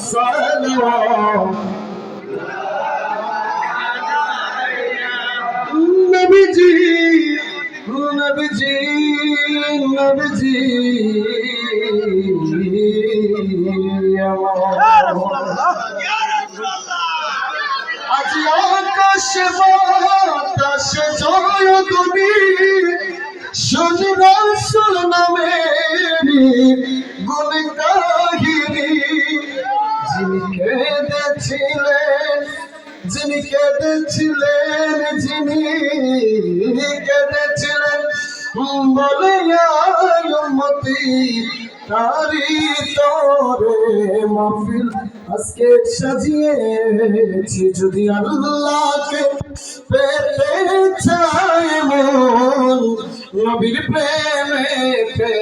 সালাওয়াত নবীজি নবীজি নবীজি আজ আকাশে বাতাসে জয় তুমি শুনি রাসূল নামের গুণ কাহিনী যিনি কেঁদেছিলেন যিনি কেঁদেছিলেন বলে উম্মতি তারি তোরে মাহফিল আজকে সাজিয়েছি যদি আল্লাহকে পেতে চায় মন নবীর প্রেমেতে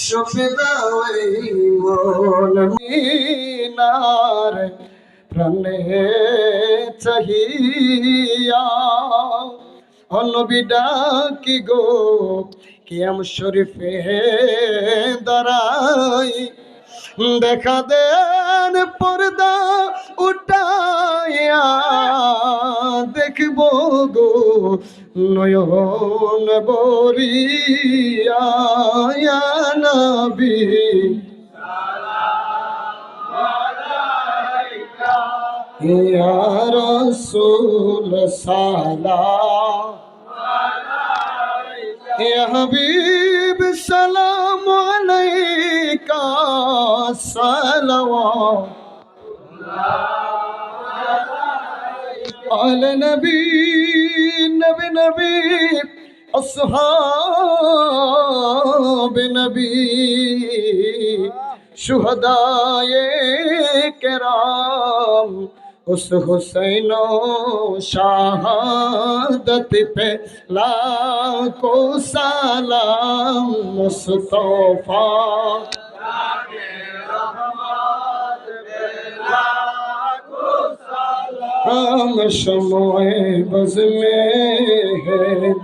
সপে দাও এই মন মিনার প্রাণে চাহিয়া নবী ডাকি গো কিয়াম শরীফে দাঁড়াই দেখা দেন পর্দা উঠাইয়া দেখব গো নয়ন বরিয়া ইয়া নবী ইয়া রাসূল সালাম ইয়া হাবিব সালাম আলাইকা সালাওয়াত আলা নবী নবী নবী আসহাব নবী শুহাদায়ে কেরাম उस हुसैन शहादत पे लाखों सलाम मुस्तफा हम शमोए बज़ में है